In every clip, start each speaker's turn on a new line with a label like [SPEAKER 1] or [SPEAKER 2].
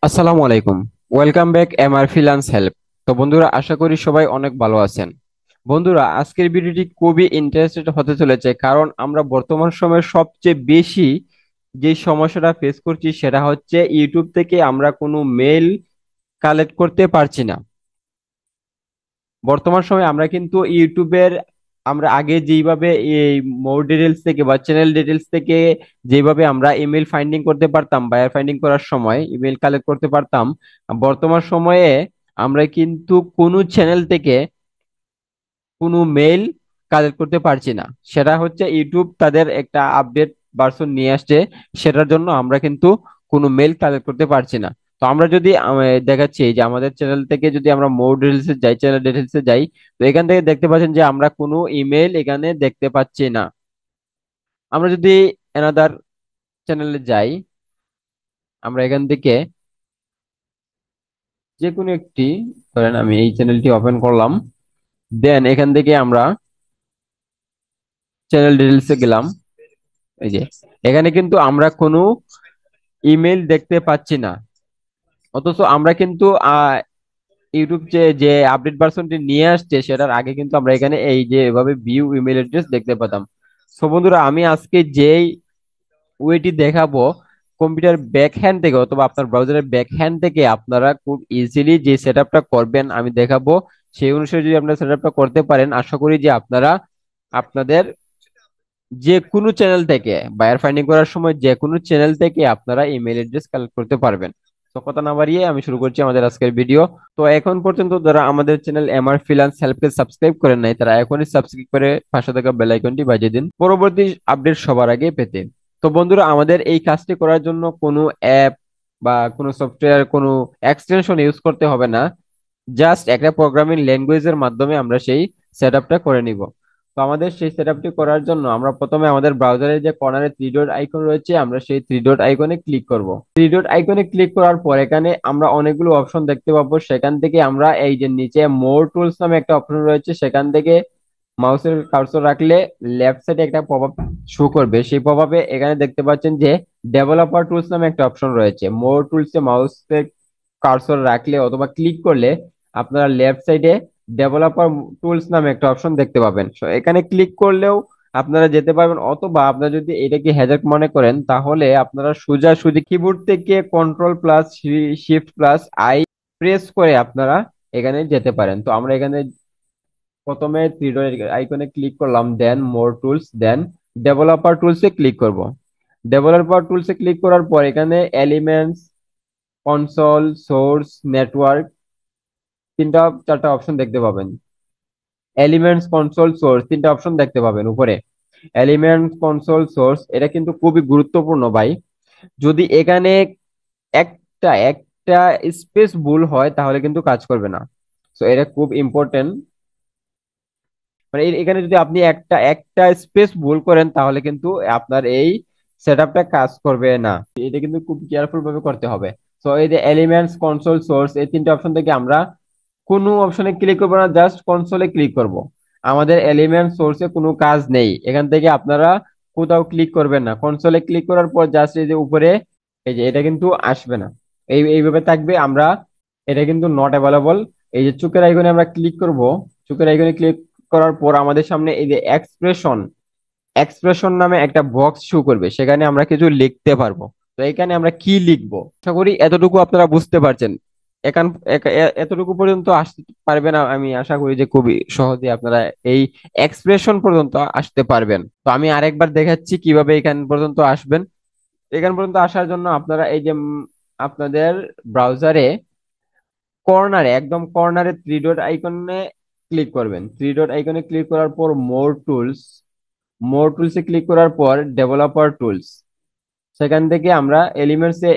[SPEAKER 1] আসসালামু আলাইকুম। Welcome back MR freelance help. তো বন্ধুরা, আশা করি সবাই অনেক ভালো আছেন। বন্ধুরা, আজকের ভিডিওটি খুবই ইন্টারেস্টেড হতে চলেছে, কারণ আমরা বর্তমান সময়ে সবচেয়ে বেশি যে সমস্যাটা ফেস করছি সেটা হচ্ছে ইউটিউব থেকে আমরা কোনো মেল কালেক্ট করতে পারছি না। বর্তমান সময়ে আমরা কিন্তু ইউটিউবের আমরা আগে যেইভাবে এই মোর ডিটেলস থেকে বা চ্যানেল ডিটেলস থেকে যেভাবে আমরা ইমেল ফাইন্ডিং করতে পারতাম, বায়ার ফাইন্ডিং করার সময় ইমেল কালেক্ট করতে পারতাম, বর্তমান সময়ে আমরা কিন্তু কোনো চ্যানেল থেকে কোনো মেইল কালেক্ট করতে পারছি না। সেটা হচ্ছে ইউটিউব তাদের একটা আপডেট ভার্সন নিয়ে আসছে, সেটার জন্য আমরা কিন্তু কোনো মেইল কালেক্ট করতে পারছি না। তো আমরা যদি দেখাচ্ছি যে আমাদের চ্যানেল থেকে যদি আমরা মোর ডিটেলস এ যাই, চ্যানেল ডিটেলস এ যাই, তো এখান থেকে দেখতে পাচ্ছেন যে আমরা কোনো ইমেল এখানে দেখতে পাচ্ছি না। আমরা যদি এনাদার চ্যানেলে যাই, আমরা এখান থেকে যে কোনো একটি, ধরেন আমি এই চ্যানেলটি ওপেন করলাম, দেন এখান থেকে আমরা চ্যানেল ডিটেলস এ গেলাম। এই যে এখানে কিন্তু আমরা কোনো ইমেল দেখতে পাচ্ছি না, অথচ আমরা কিন্তু ইউটিউব যে যে আপডেট ভার্সনটি নিয়ে আসছে সেটার আগে কিন্তু আমরা এখানে এই যে এভাবে ভিউ ইমেল অ্যাড্রেস দেখতে পেতাম। সো বন্ধুরা, আমি আজকে যেই ওয়েটি দেখাবো, কম্পিউটার ব্যাক হ্যান্ড থেকে অথবা আপনার ব্রাউজারের ব্যাক হ্যান্ড থেকে আপনারা খুব ইজিলি যে সেটআপটা করবেন আমি দেখাবো, সেই অনুসারে যদি আপনারা সেটআপটা করতে পারেন, আশা করি যে আপনারা আপনাদের যে কোনো চ্যানেল থেকে বায়ার ফাইন্ডিং করার সময় যে কোনো চ্যানেল থেকে আপনারা ইমেল অ্যাড্রেস কালেক্ট করতে পারবেন। তো কথা না বাড়িয়ে আমি শুরু করছি আমাদের আজকের ভিডিও। তো এখন পর্যন্ত যারা আমাদের চ্যানেল এমআর ফ্রিল্যান্স হেল্পকে সাবস্ক্রাইব করেন নাই, তারা এখনই সাবস্ক্রাইব করে পাশে থাকা বেল আইকনটি বাজিয়ে দিন পরবর্তী আপডেট সবার আগে পেতে। তো বন্ধুরা, আমাদের এই কাজটি করার জন্য কোনো অ্যাপ বা কোনো সফটওয়্যার, কোনো এক্সটেনশন ইউজ করতে হবে না। জাস্ট একটা প্রোগ্রামিং ল্যাঙ্গুয়েজের মাধ্যমে আমরা সেই সেটআপটা করে নিব। তো আমাদের সেই সেটআপটি করার জন্য আমরা প্রথমে আমাদের ব্রাউজারে যে কর্নারে থ্রি ডট আইকন রয়েছে, আমরা সেই থ্রি ডট আইকনে ক্লিক করব। থ্রি ডট আইকনে ক্লিক করার পর এখানে আমরা অনেকগুলো অপশন দেখতে পাবো। সেখান থেকে আমরা এই যে নিচে মোর টুলস নামে একটা অপশন রয়েছে, সেখান থেকে মাউসের কার্সর রাখলে লেফট সাইডে একটা পপআপ শো করবে। সেই পপআপে এখানে দেখতে পাচ্ছেন যে ডেভেলপার টুলস নামে একটা অপশন রয়েছে। মোর টুলসে মাউসের কার্সর রাখলে অথবা ক্লিক করলে আপনারা লেফট সাইডে ডেভেলপার টুলস নামে একটা অপশন দেখতে পাবেন। তো এখানে ক্লিক করলেও আপনারা যেতে পারবেন, অথবা আপনারা যদি এটাকে হ্যাজাক মনে করেন তাহলে আপনারা সোজাসুজি কিবোর্ড থেকে control plus shift plus I press করে আপনারা এখানে যেতে পারেন। তো আমরা এখানে প্রথমে থ্রি ডট আইকনে ক্লিক করলাম, দেন মোর টুলস, দেন ডেভেলপার টুলসে ক্লিক করব। ডেভেলপার টুলসে ক্লিক করার পর এখানে এলিমেন্টস, কনসোল, সোর্স, নেটওয়ার্ক, তিনটা চারটা অপশন দেখতে পাবেন। এলিমেন্টস, কনসোল, সোর্স তিনটা অপশন দেখতে পাবেন উপরে। এলিমেন্টস, কনসোল, সোর্স এটা কিন্তু খুবই গুরুত্বপূর্ণ ভাই। যদি এখানে একটা একটা স্পেস ভুল হয় তাহলে কিন্তু কাজ করবে না। তো এটা খুব ইম্পর্টেন্ট। মানে এখানে যদি আপনি একটা একটা স্পেস ভুল করেন তাহলে কিন্তু আপনার এই সেটআপটা কাজ করবে না। এটা কিন্তু খুব কেয়ারফুল ভাবে করতে হবে। তো এই যে এলিমেন্টস, কনসোল, সোর্স এই তিনটা অপশন থেকে আমরা কোনো অপশনে ক্লিক করবো না, জাস্ট কনসোলে ক্লিক করব। আমাদের এলিমেন্ট সোর্সে কোনো কাজ নেই, এখান থেকে আপনারা কোথাও ক্লিক করবেন না। কনসোলে ক্লিক করার পর জাস্ট এই যে উপরে এই যে এটা কিন্তু আসবে না, এইভাবে থাকবে। আমরা এটা কিন্তু নট অ্যাভেলেবল। এই যে চোখের আইকনে আমরা ক্লিক করব। চোখের আইকনে ক্লিক করার পর আমাদের সামনে এই যে এক্সপ্রেশন এক্সপ্রেশন নামে একটা বক্স শো করবে, সেখানে আমরা কিছু লিখতে পারবো। তো এখানে আমরা কি লিখবো, আশা করি এতটুকু আপনারা বুঝতে পারছেন। এখান এতটুকু পর্যন্ত আসতে পারবেন, আমি আশা করি যে খুবই সহজে আপনারা এই এক্সপ্রেশন পর্যন্ত আসতে পারবেন। তো আমি আরেকবার দেখাচ্ছি কিভাবে এখান পর্যন্ত আসবেন। এখান পর্যন্ত আসার জন্য আপনারা এই যে আপনাদের ব্রাউজারে কর্নারে, একদম কর্নারে থ্রি ডট আইকনে ক্লিক করবেন। থ্রি ডট আইকনে ক্লিক করার পর মোর টুলস, মোর টুলসে ক্লিক করার পর ডেভেলপার টুলস, সেখান থেকে আমরা এলিমেন্টস এ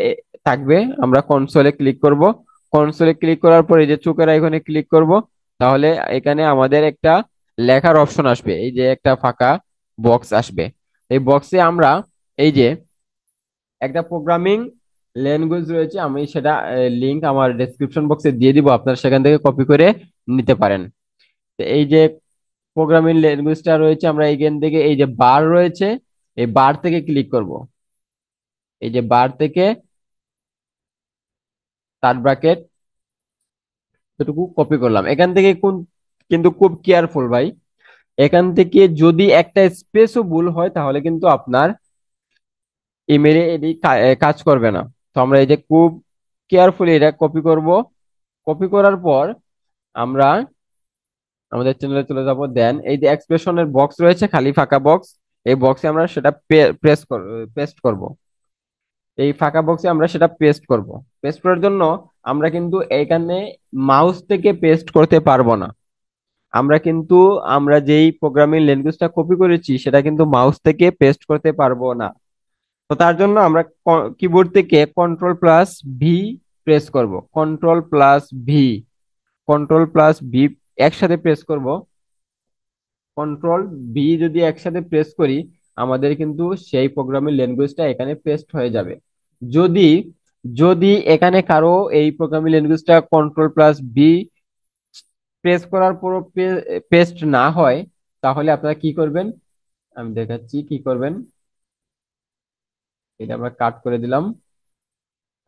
[SPEAKER 1] থাকবে, আমরা কনসোলে ক্লিক করব। কনসোলে ক্লিক করার পর এই যে চোখের আইকনে ক্লিক করব। তাহলে এখানে আমাদের একটা লেখার অপশন আসবে, এই যে একটা ফাঁকা বক্স আসবে। এই বক্সে আমরা এই যে একটা প্রোগ্রামিং ল্যাঙ্গুয়েজ রয়েছে, আমি সেটা লিংক আমার ডেসক্রিপশন বক্সে দিয়ে দিব, আপনারা সেখান থেকে কপি করে নিতে পারেন। তো এই যে প্রোগ্রামিং ল্যাঙ্গুয়েজটা রয়েছে, আমরা এইখান থেকে এই যে বার রয়েছে, এই বার থেকে ক্লিক করব। এই যে বার থেকে তার ব্র্যাকেট এতটুকু কপি করলাম। এখান থেকে কিন্তু খুব কেয়ারফুল ভাই, এখান থেকে যদি একটা স্পেসও ভুল হয় তাহলে কিন্তু আপনার ইমেলে এটি কাজ করবে না। তো আমরা এই যে খুব কেয়ারফুলি এটা কপি করব। কপি করার পর আমরা আমাদের চ্যানেলে চলে যাব। দেন এই যে এক্সপ্রেশনের বক্স রয়েছে, খালি ফাঁকা বক্স, এই বক্সে আমরা সেটা পেস্ট করব। এই ফাঁকা বক্সে আমরা সেটা পেস্ট করব। পেস্ট করার জন্য আমরা কিন্তু এখানে মাউস থেকে পেস্ট করতে পারবো না। আমরা যেই প্রোগ্রামিং ল্যাঙ্গুয়েজটা কপি করেছি সেটা কিন্তু মাউস থেকে পেস্ট করতে পারবো না। তো তার জন্য আমরা কিবোর্ড থেকে কন্ট্রোল প্লাস ভি প্রেস করব। Control plus V, control plus V একসাথে প্রেস করব। কন্ট্রোল ভি যদি একসাথে প্রেস করি আমাদের কিন্তু সেই প্রোগ্রামিং ল্যাঙ্গুয়েজটা এখানে পেস্ট হয়ে যাবে। যদি যদি এখানে কারো এই প্রোগ্রামিং ল্যাঙ্গুয়েজটা কন্ট্রোল প্লাস ভি প্রেস করার পর পেস্ট না হয় তাহলে আপনারা কি করবেন, আমি দেখাচ্ছি কি করবেন। এটা আমরা কাট করে দিলাম।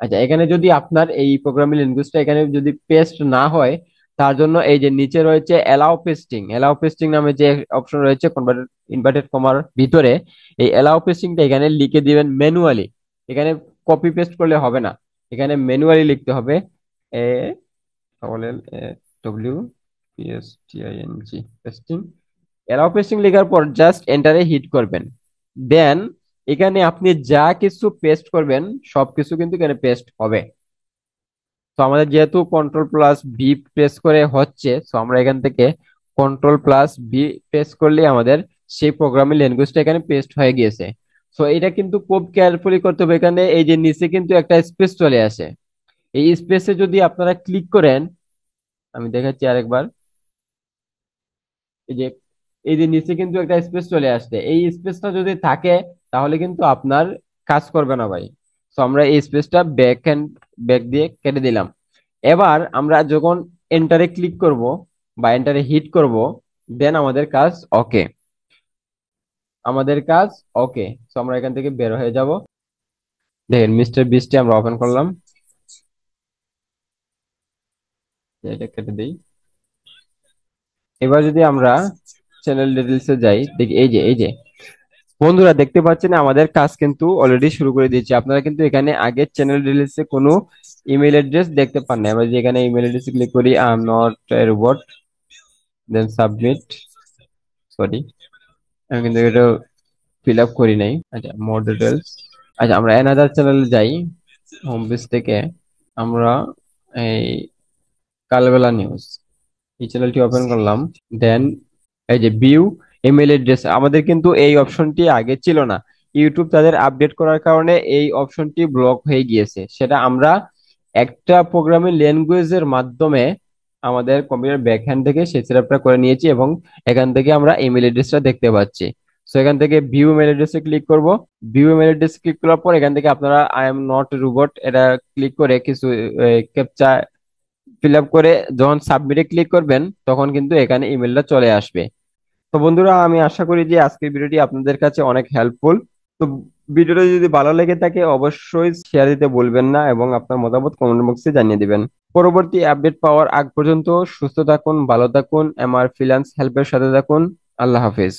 [SPEAKER 1] আচ্ছা, এখানে যদি আপনার এই প্রোগ্রামিং ল্যাঙ্গুয়েজটা এখানে যদি পেস্ট না হয় তার জন্য এই যে নিচে রয়েছে অ্যালাউ পেস্টিং নামে যে অপশন রয়েছে কনভার্টেড ইনভার্টেড কমার ভিতরে, এই অ্যালাউ পেস্টিংটা এখানে লিখে দিবেন ম্যানুয়ালি। এখানে কপি পেস্ট করলে হবে না, এখানে ম্যানুয়ালি লিখতে হবে। A W P S T I N G, pasting. Allow pasting লেখার পর জাস্ট এন্টারে হিট করবেন। দেন এখানে আপনি যা কিছু পেস্ট করবেন সবকিছু কিন্তু এখানে পেস্ট হবে। তো আমাদের যেহেতু কন্ট্রোল প্লাস ভি প্রেস করে হচ্ছে, তো আমরা এখান থেকে কন্ট্রোল প্লাস ভি প্রেস করলে আমাদের সেই প্রোগ্রামিং ল্যাঙ্গুয়েজটা এখানে পেস্ট হয়ে গিয়েছে। তো এটা কিন্তু খুব কেয়ারফুলি করতে হবে। এখানে এই যে নিচে কিন্তু একটা স্পেস চলে আসে, এই স্পেসে যদি আপনারা ক্লিক করেন, আমি দেখাচ্ছি আরেকবার। এই যে এই যে নিচে কিন্তু একটা স্পেস চলে আসছে, এই স্পেসটা যদি থাকে তাহলে কিন্তু আপনার কাজ করবে না ভাই। তো আমরা এই স্পেসটা ব্যাক দিয়ে কেটে দিলাম। এবার আমরা যখন এন্টারে ক্লিক করব বা এন্টারে হিট করব, দেন আমাদের কাজ ওকে। তো আমরা এখান থেকে বের হয়ে যাব। দেখেন মিস্টার বিস্টে আমরা ওপেন করলাম। এটা কেটে দিই। এবার যদি আমরা চ্যানেল ডিটেলসে যাই, দেখি এই যে বন্ধুরা দেখতে পাচ্ছেন আমাদের কাজ কিন্তু অলরেডি শুরু করে দিয়েছি। আপনারা কিন্তু এখানে আগে চ্যানেল ডিটেলসে কোনো ইমেল অ্যাড্রেস দেখতে পান না। আমরা যদি এখানে ইমেল অ্যাড্রেসে ক্লিক করি, I am not a robot, then submit, sorry আমি কিন্তু এটা ফিল আপ করি নাই। আচ্ছা, মোর ডিটেলস। আচ্ছা, আমরা অ্যানাদার চ্যানেলে যাই। হোম পেজ থেকে আমরা এই কালবেলা নিউজ, এই চ্যানেলটি ওপেন করলাম। দেন এই যে ভিউ ইমেল অ্যাড্রেস, আমাদের কিন্তু এই অপশনটি আগে ছিল না। ইউটিউব তাদের আপডেট করার কারণে এই অপশনটি ব্লক হয়ে গিয়েছে। সেটা আমরা একটা প্রোগ্রামিং ল্যাঙ্গুয়েজের মাধ্যমে আমাদের কম্পিউটার ব্যাকহ্যান্ড থেকে সেই সেটআপটা করে নিয়েছি এবং এখান থেকে আমরা ইমেল অ্যাড্রেসটা দেখতে পাচ্ছি। সো এখান থেকে ভিউ ইমেল অ্যাড্রেসে ক্লিক করব। ভিউ ইমেল অ্যাড্রেস ক্লিক করার পর এখান থেকে আপনারা আই এম নট রোবট এটা ক্লিক করে কিছু ক্যাপচা ফিল আপ করে যখন সাবমিটে ক্লিক করবেন তখন কিন্তু এখানে ইমেলটা চলে আসবে। তো বন্ধুরা, আমি আশা করি যে আজকের ভিডিওটি আপনাদের কাছে অনেক হেল্পফুল। তো ভিডিওটা যদি ভালো লেগে থাকে অবশ্যই শেয়ার দিতে ভুলবেন না এবং আপনার মতামত কমেন্ট বক্সে জানিয়ে দিবেন। পরবর্তী আপডেট পাওয়ার আগ পর্যন্ত সুস্থ থাকুন, ভালো থাকুন, আমার ফ্রিল্যান্স হেল্পের সাথে থাকুন। আল্লাহ হাফেজ।